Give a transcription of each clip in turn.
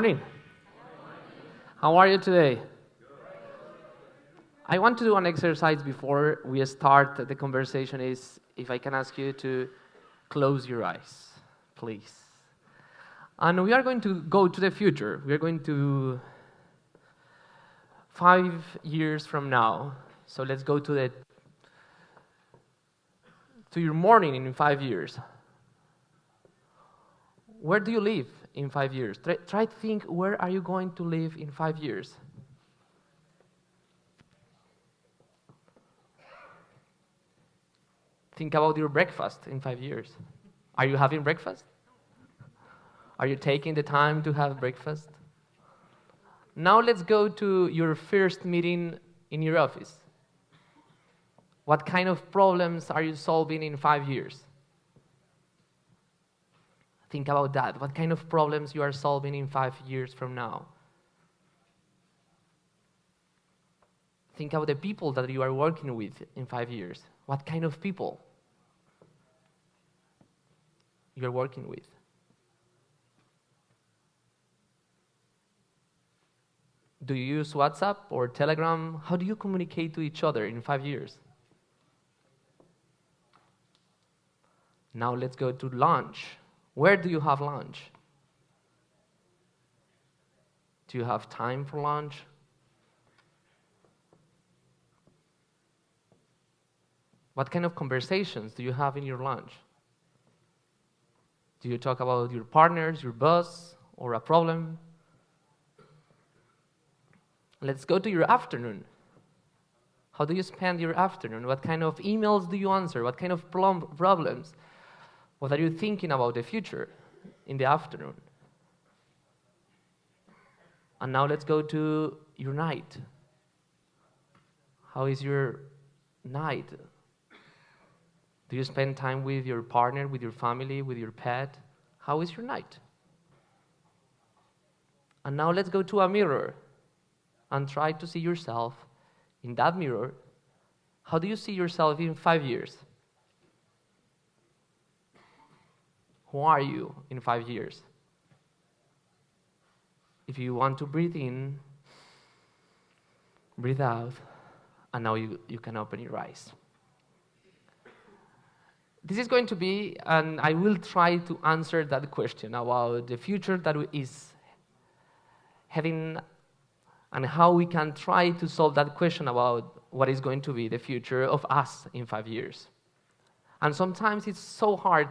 Morning. How are you today? I want to do an exercise before we start the conversation is if I can ask you to close your eyes, please. And we are going to go to the future. We are going to 5 years from now. So let's go to your morning in 5 years. Where do you live in 5 years? Try to think, where are you going to live in 5 years? Think about your breakfast in 5 years. Are you having breakfast? Are you taking the time to have breakfast? Now let's go to your first meeting in your office. What kind of problems are you solving in 5 years? Think about that. What kind of problems you are solving in 5 years from now? Think about the people that you are working with in 5 years. What kind of people you're working with? Do you use WhatsApp or Telegram? How do you communicate to each other in 5 years? Now let's go to lunch. Where do you have lunch? Do you have time for lunch? What kind of conversations do you have in your lunch? Do you talk about your partners, your boss, or a problem? Let's go to your afternoon. How do you spend your afternoon? What kind of emails do you answer? What kind of problems? What are you thinking about the future in the afternoon? And now let's go to your night. How is your night? Do you spend time with your partner, with your family, with your pet? How is your night? And now let's go to a mirror and try to see yourself in that mirror. How do you see yourself in 5 years? Who are you in 5 years? If you want to breathe in, breathe out, and now you can open your eyes. This is going to be, and I will try to answer that question about the future that is having and how we can try to solve that question about what is going to be the future of us in 5 years. And sometimes it's so hard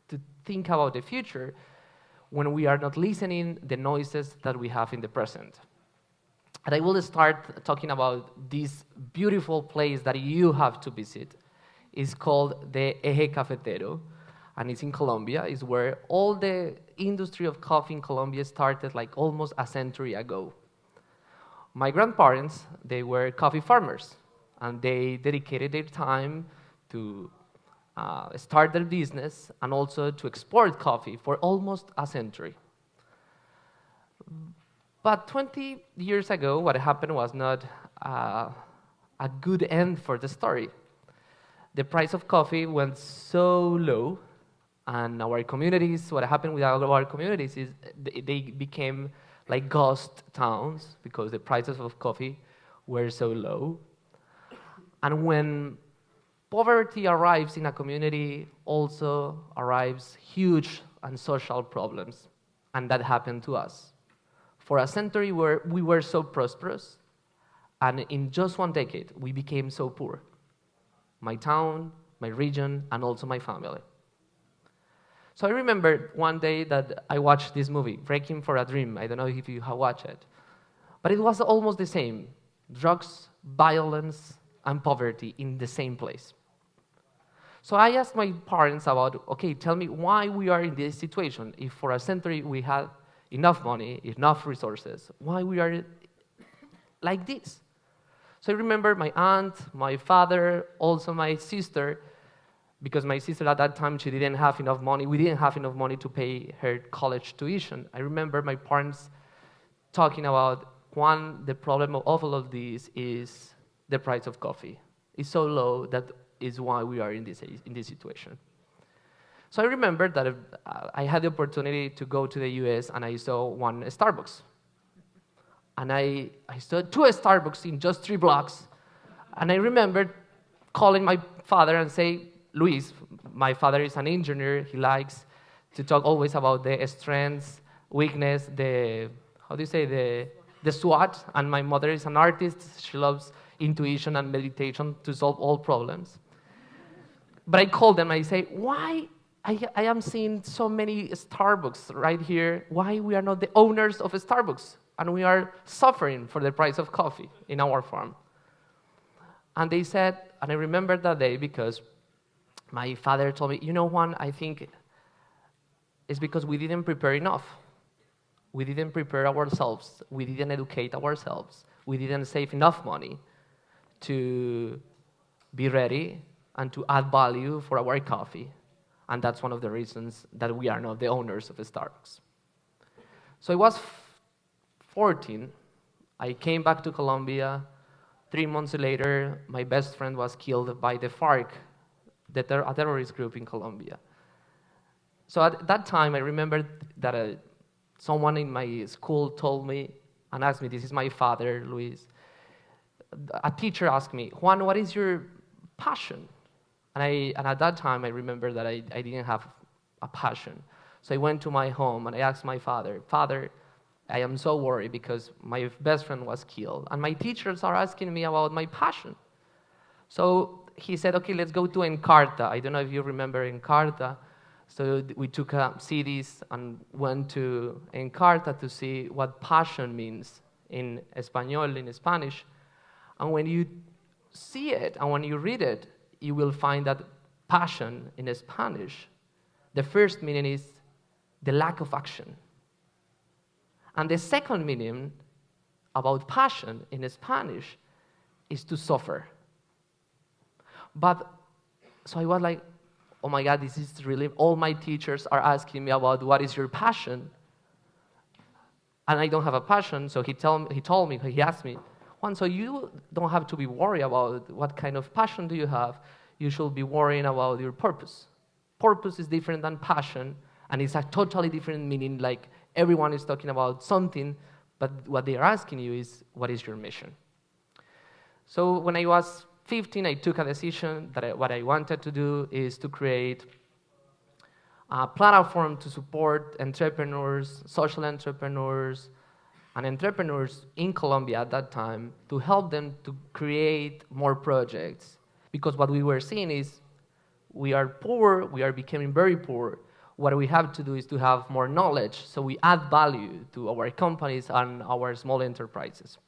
to think about the future when we are not listening the noises that we have in the present. And I will start talking about this beautiful place that you have to visit. It's called the Eje Cafetero, and it's in Colombia. It's where all the industry of coffee in Colombia started like almost a century ago. My grandparents, they were coffee farmers, and they dedicated their time to start their business and also to export coffee for almost a century. But 20 years ago, what happened was not a good end for the story. The price of coffee went so low, and our communities, what happened with our communities is they became like ghost towns because the prices of coffee were so low. And when poverty arrives in a community, also arrives huge and social problems, and that happened to us. For a century, we were so prosperous, and in just 1 decade, we became so poor. My town, my region, and also my family. So I remember one day that I watched this movie, Breaking for a Dream. I don't know if you have watched it. But it was almost the same. Drugs, violence, and poverty in the same place. So I asked my parents about, okay, tell me why we are in this situation. If for a century we had enough money, enough resources, why we are like this? So I remember my aunt, my father, also my sister, because my sister at that time, she didn't have enough money. We didn't have enough money to pay her college tuition. I remember my parents talking about, one, the problem of all of this is the price of coffee. It's so low that is why we are in this situation. So I remember that I had the opportunity to go to the US and I saw one Starbucks. And I saw two Starbucks in just 3 blocks. And I remember calling my father and say, Luis, my father is an engineer. He likes to talk always about the strengths, weakness, the SWOT. And my mother is an artist. She loves intuition and meditation to solve all problems. But I called them and I say, why I am seeing so many Starbucks right here. Why we are not the owners of Starbucks? And we are suffering for the price of coffee in our farm. And they said, and I remember that day because my father told me, you know, Juan, I think it's because we didn't prepare enough. We didn't prepare ourselves. We didn't educate ourselves. We didn't save enough money to be ready and to add value for our coffee. And that's one of the reasons that we are not the owners of Starbucks. So I was 14. I came back to Colombia. 3 months later, my best friend was killed by the FARC, a terrorist group in Colombia. So at that time, I remember that someone in my school told me and asked me, this is my father, Luis. A teacher asked me, Juan, what is your passion? And at that time, I remember that I didn't have a passion. So I went to my home and I asked my father, Father, I am so worried because my best friend was killed. And my teachers are asking me about my passion. So he said, okay, let's go to Encarta. I don't know if you remember Encarta. So we took CDs and went to Encarta to see what passion means in Espanol, in Spanish. And when you see it and when you read it, you will find that passion in Spanish, the first meaning is the lack of action. And the second meaning about passion in Spanish is to suffer. But, so I was like, oh my God, this is really, all my teachers are asking me about what is your passion. And I don't have a passion, so he asked me, Juan, so you don't have to be worried about what kind of passion do you have. You should be worrying about your purpose. Purpose is different than passion, and it's a totally different meaning. Like everyone is talking about something, but what they are asking you is, what is your mission? So when I was 15, I took a decision that what I wanted to do is to create a platform to support entrepreneurs, social entrepreneurs, and entrepreneurs in Colombia at that time to help them to create more projects. Because what we were seeing is we are poor, we are becoming very poor. What we have to do is to have more knowledge, so we add value to our companies and our small enterprises.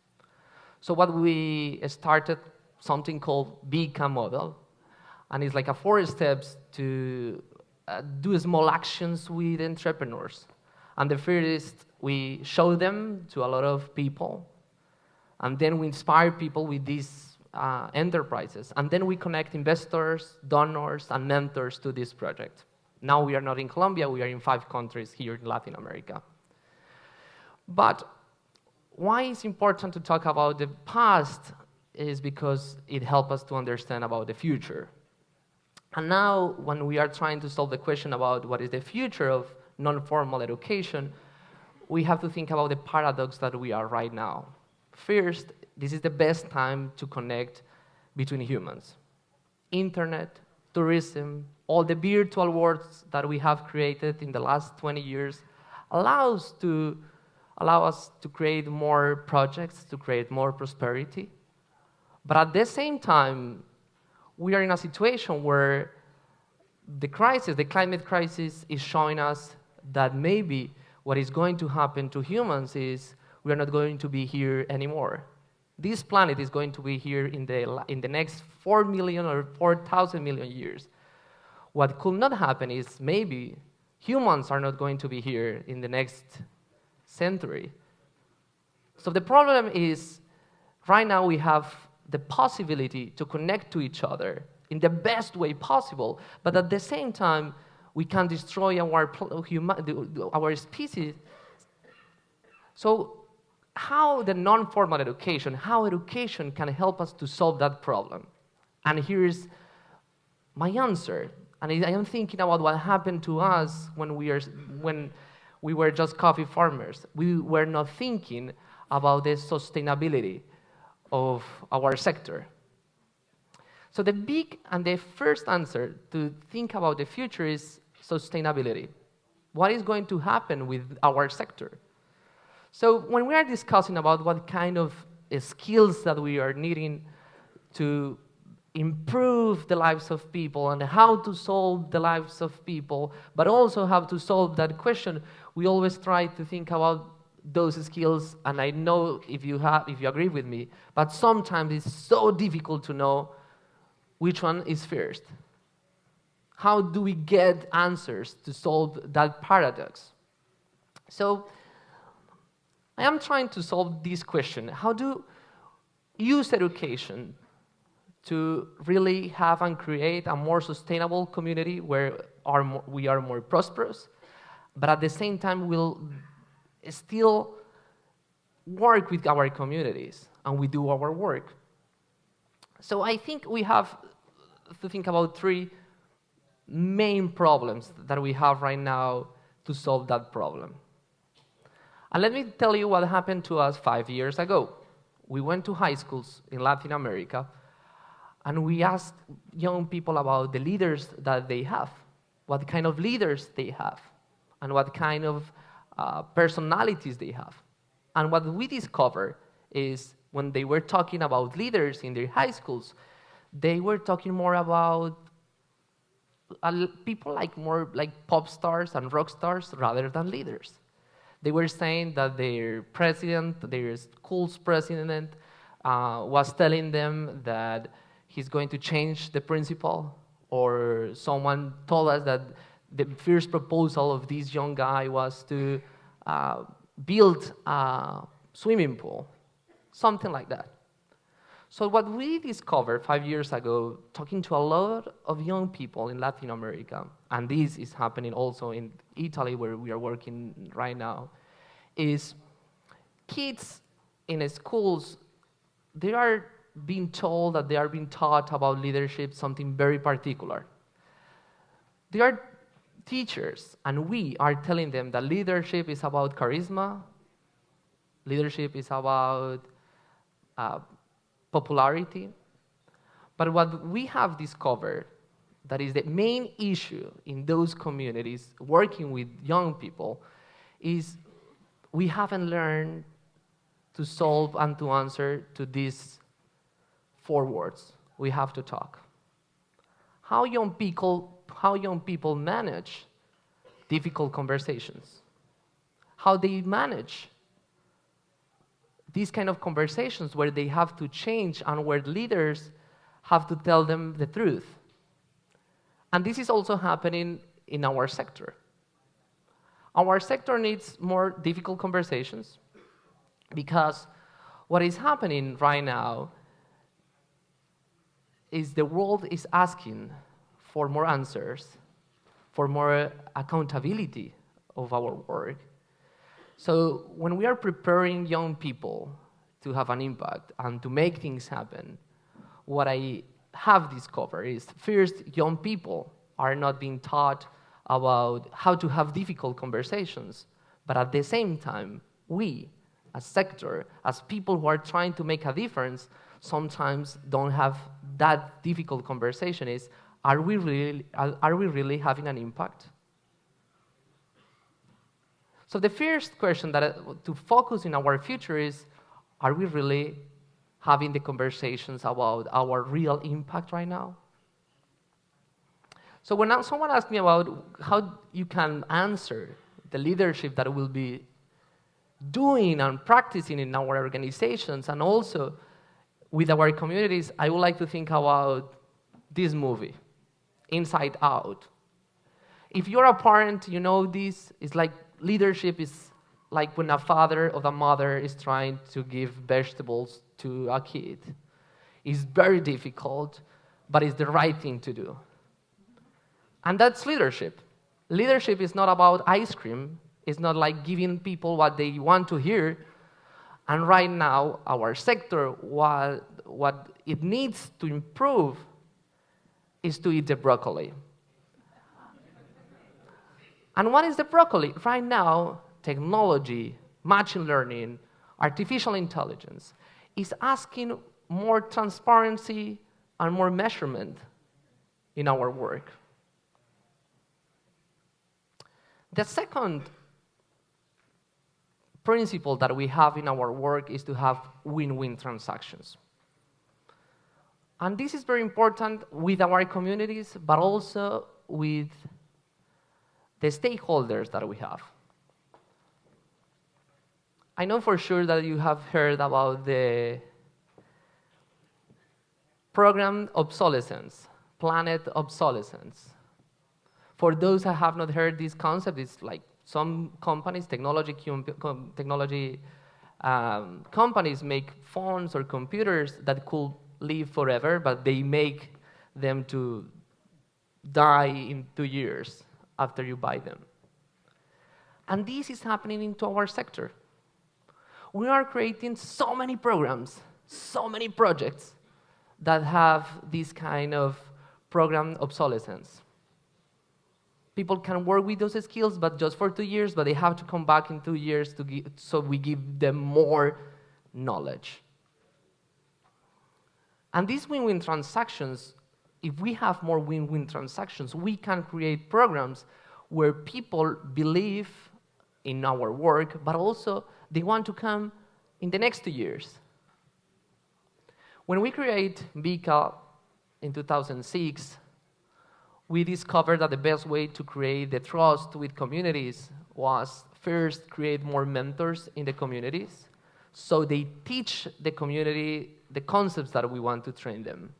So what we started something called BICA model, and it's like a 4 steps to do small actions with entrepreneurs. And the first is we show them to a lot of people, and then we inspire people with these enterprises, and then we connect investors, donors, and mentors to this project. Now we are not in Colombia, we are in 5 countries here in Latin America. But why it's important to talk about the past is because it helps us to understand about the future. And now, when we are trying to solve the question about what is the future of non-formal education, we have to think about the paradox that we are right now. First, this is the best time to connect between humans. Internet, tourism, all the virtual worlds that we have created in the last 20 years allow us to create more projects, to create more prosperity. But at the same time, we are in a situation where the climate crisis, is showing us that maybe what is going to happen to humans is we are not going to be here anymore. This planet is going to be here in the next 4 million or 4,000 million years. What could not happen is maybe humans are not going to be here in the next century. So the problem is, right now we have the possibility to connect to each other in the best way possible, but at the same time, we can destroy our species. So how the non-formal education, how education can help us to solve that problem? And here's my answer. And I am thinking about what happened to us when we were just coffee farmers. We were not thinking about the sustainability of our sector. So the first answer to think about the future is sustainability. What is going to happen with our sector? So when we are discussing about what kind of skills that we are needing to improve the lives of people and how to solve the lives of people, but also how to solve that question, we always try to think about those skills. And I know if you agree with me, but sometimes it's so difficult to know which one is first. How do we get answers to solve that paradox? So I am trying to solve this question. How to use education to really have and create a more sustainable community where we are more prosperous, but at the same time we'll still work with our communities and we do our work. So I think we have to think about three main problems that we have right now to solve that problem. And let me tell you what happened to us 5 years ago. We went to high schools in Latin America, and we asked young people about the leaders that they have, what kind of leaders they have, and what kind of personalities they have. And what we discovered is when they were talking about leaders in their high schools, they were talking more about people more like pop stars and rock stars rather than leaders. They were saying that their president, their school's president, was telling them that he's going to change the principal, or someone told us that the first proposal of this young guy was to build a swimming pool, something like that. So what we discovered 5 years ago, talking to a lot of young people in Latin America, and this is happening also in Italy where we are working right now, is kids in schools, they are being told that they are being taught about leadership, something very particular. They are teachers, and we are telling them that leadership is about charisma, leadership is about popularity. But what we have discovered that is the main issue in those communities working with young people is we haven't learned to solve and to answer to these 4 words. We have to talk. How young people manage difficult conversations. How they manage these kind of conversations where they have to change and where leaders have to tell them the truth. And this is also happening in our sector. Our sector needs more difficult conversations because what is happening right now is the world is asking for more answers, for more accountability of our work. So when we are preparing young people to have an impact and to make things happen, what I have discovered is first, young people are not being taught about how to have difficult conversations, but at the same time, we, as sector, as people who are trying to make a difference, sometimes don't have that difficult conversation is, are we really having an impact? So the first question to focus in our future is, are we really having the conversations about our real impact right now? So when someone asks me about how you can answer the leadership that we'll be doing and practicing in our organizations and also with our communities, I would like to think about this movie, Inside Out. If you're a parent, you know this. It's like leadership is like when a father or a mother is trying to give vegetables to a kid. It's very difficult, but it's the right thing to do. And that's leadership. Leadership is not about ice cream. It's not like giving people what they want to hear. And right now, our sector, what it needs to improve is to eat the broccoli. And what is the broccoli? Right now, technology, machine learning, artificial intelligence is asking more transparency and more measurement in our work. The second principle that we have in our work is to have win-win transactions. And this is very important with our communities, but also with the stakeholders that we have. I know for sure that you have heard about the programmed obsolescence, planet obsolescence. For those that have not heard this concept, it's like some companies, technology companies make phones or computers that could live forever, but they make them to die in 2 years after you buy them. And this is happening into our sector. We are creating so many programs, so many projects that have this kind of programmed obsolescence. People can work with those skills, but just for 2 years, but they have to come back in 2 years so we give them more knowledge. And these win-win transactions, if we have more win-win transactions, we can create programs where people believe in our work, but also they want to come in the next 2 years. When we create Vika in 2006, we discovered that the best way to create the trust with communities was first create more mentors in the communities, so they teach the community the concepts that we want to train them.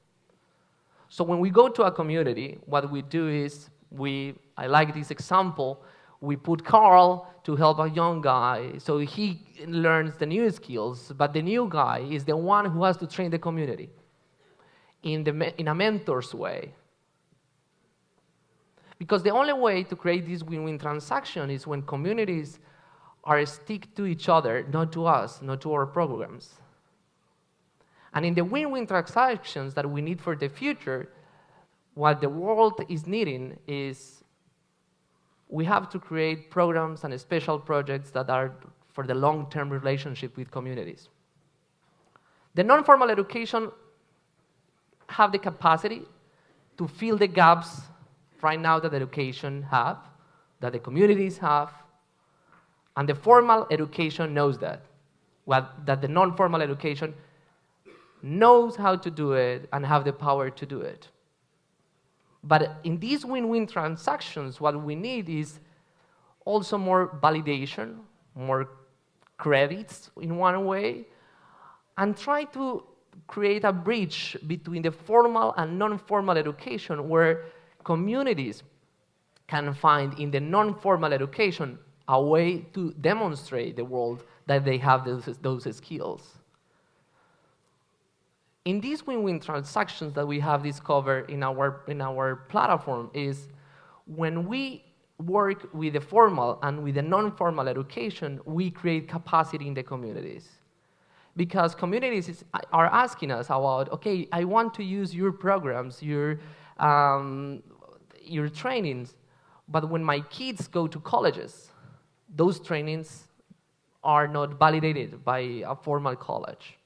So when we go to a community, what we do is I like this example, we put Carl to help a young guy so he learns the new skills, but the new guy is the one who has to train the community in a mentor's way. Because the only way to create this win-win transaction is when communities are stick to each other, not to us, not to our programs. And in the win-win transactions that we need for the future, what the world is needing is we have to create programs and special projects that are for the long-term relationship with communities. The non-formal education have the capacity to fill the gaps right now that education have, that the communities have, and the formal education knows that the non-formal education knows how to do it and have the power to do it. But in these win-win transactions, what we need is also more validation, more credits in one way, and try to create a bridge between the formal and non-formal education where communities can find in the non-formal education a way to demonstrate the world that they have those skills. In these win-win transactions that we have discovered in our platform is when we work with the formal and with the non-formal education, we create capacity in the communities. Because communities are asking us about, okay, I want to use your programs, your trainings, but when my kids go to colleges, those trainings are not validated by a formal college.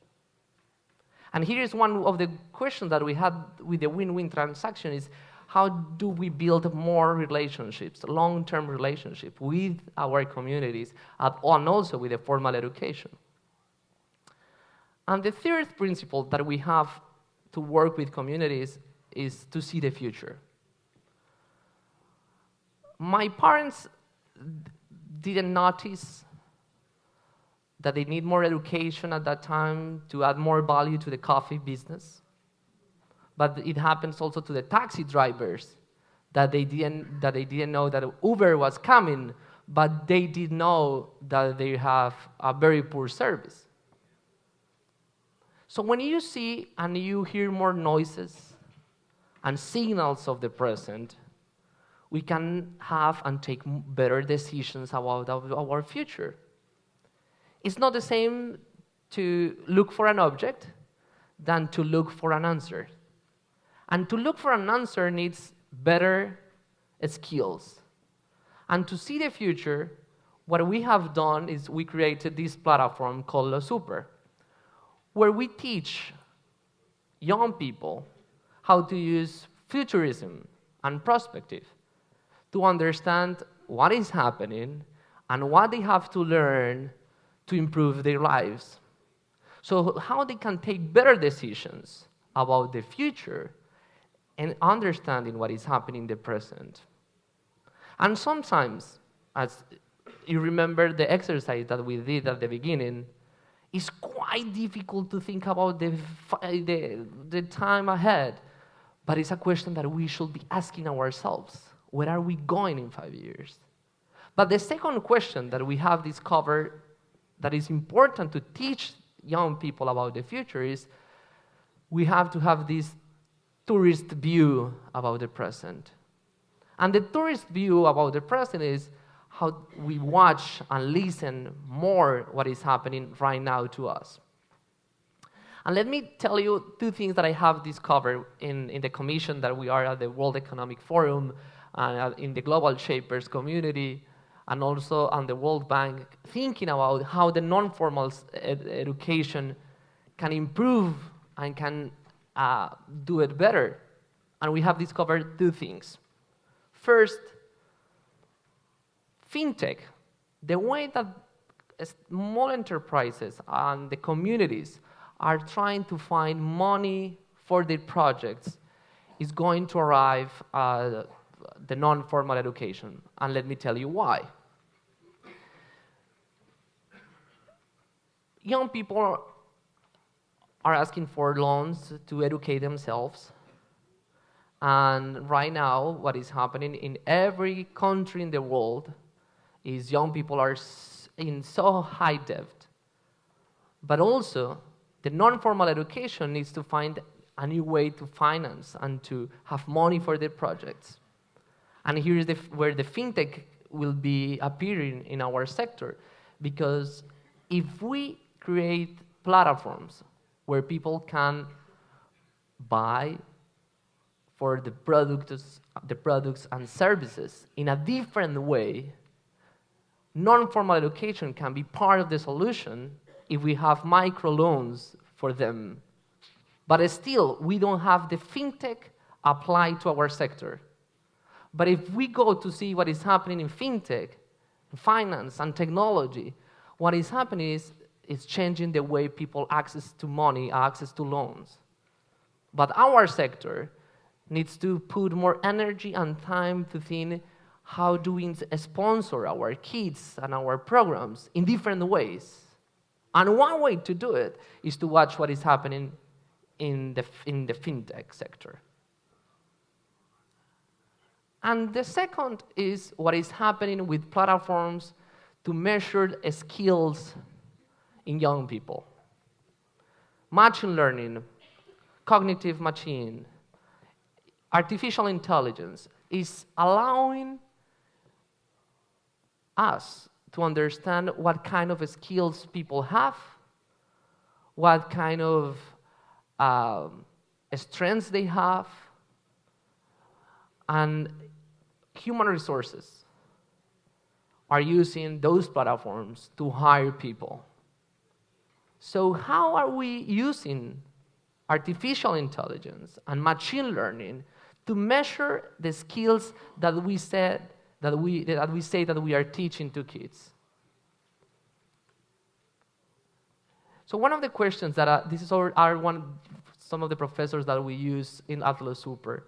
And here is one of the questions that we had with the win-win transaction is, how do we build more relationships, long-term relationships with our communities and also with the formal education? And the third principle that we have to work with communities is to see the future. My parents didn't notice that they need more education at that time to add more value to the coffee business. But it happens also to the taxi drivers that they didn't know that Uber was coming, but they did know that they have a very poor service. So when you see and you hear more noises and signals of the present, we can have and take better decisions about our future. It's not the same to look for an object than to look for an answer. And to look for an answer needs better skills. And to see the future, what we have done is we created this platform called Zúper, where we teach young people how to use futurism and perspective to understand what is happening and what they have to learn to improve their lives. So how they can take better decisions about the future and understanding what is happening in the present. And sometimes, as you remember the exercise that we did at the beginning, it's quite difficult to think about the time ahead, but it's a question that we should be asking ourselves. Where are we going in 5 years? But the second question that we have discovered that is important to teach young people about the future is we have to have this tourist view about the present. And the tourist view about the present is how we watch and listen more what is happening right now to us. And let me tell you two things that I have discovered in the commission that we are at the World Economic Forum and in the Global Shapers community and also on the World Bank, thinking about how the non-formal education can improve and can do it better. And we have discovered two things. First, FinTech, the way that small enterprises and the communities are trying to find money for their projects is going to arrive at the non-formal education. And let me tell you why. Young people are asking for loans to educate themselves. And right now, what is happening in every country in the world is young people are in so high debt. But also, the non-formal education needs to find a new way to finance and to have money for their projects. And here is where the FinTech will be appearing in our sector. Because if we create platforms where people can buy for the products and services in a different way, non-formal education can be part of the solution if we have microloans for them. But still, we don't have the FinTech applied to our sector. But if we go to see what is happening in FinTech, finance, and technology, what is happening is it's changing the way people access to money, access to loans. But our sector needs to put more energy and time to think how do we sponsor our kids and our programs in different ways. And one way to do it is to watch what is happening in the FinTech sector. And the second is what is happening with platforms to measure skills in young people. Machine learning, cognitive machine, artificial intelligence is allowing us to understand what kind of skills people have, what kind of strengths they have, and human resources are using those platforms to hire people. So how are we using artificial intelligence and machine learning to measure the skills that we say that we are teaching to kids? So one of the questions that this is some of the professors that we use in Atlas Zúper.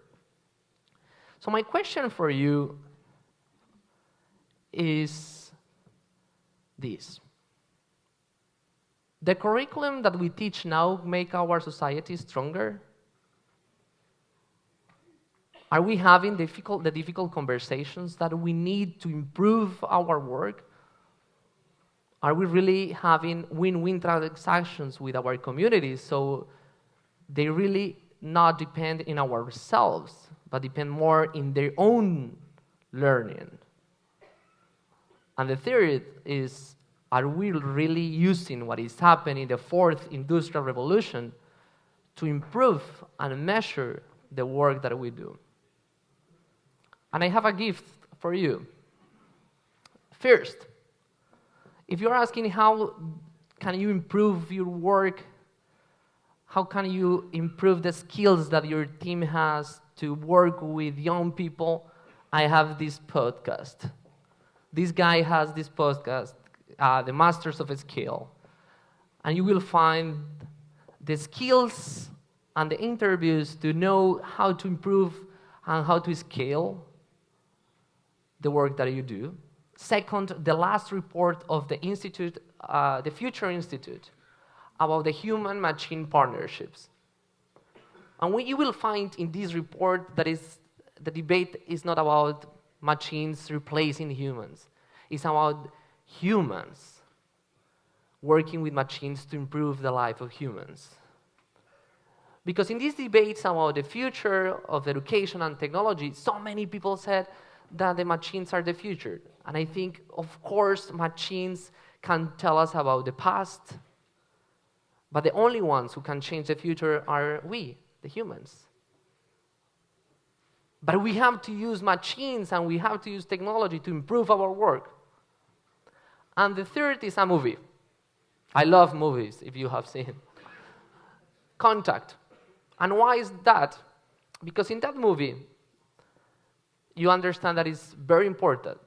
So my question for you is this. The curriculum that we teach now make our society stronger? Are we having the difficult conversations that we need to improve our work? Are we really having win-win transactions with our communities so they really not depend in ourselves, but depend more in their own learning? And the third is, are we really using what is happening in the fourth industrial revolution to improve and measure the work that we do? And I have a gift for you. First, if you're asking how can you improve your work, how can you improve the skills that your team has to work with young people, I have this podcast. This guy has this podcast, The Masters of Skill. And you will find the skills and the interviews to know how to improve and how to scale the work that you do. Second, the last report of the Institute, the Future Institute, about the human-machine partnerships. And what you will find in this report that is the debate is not about machines replacing humans. It's about humans working with machines to improve the life of humans. Because in these debates about the future of education and technology, so many people said that the machines are the future. And I think, of course, machines can tell us about the past, but the only ones who can change the future are we, the humans. But we have to use machines and we have to use technology to improve our work. And the third is a movie. I love movies, if you have seen. Contact. And why is that? Because in that movie, you understand that it's very important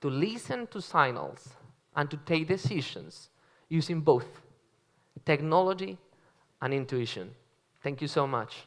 to listen to signals and to take decisions using both technology and intuition. Thank you so much.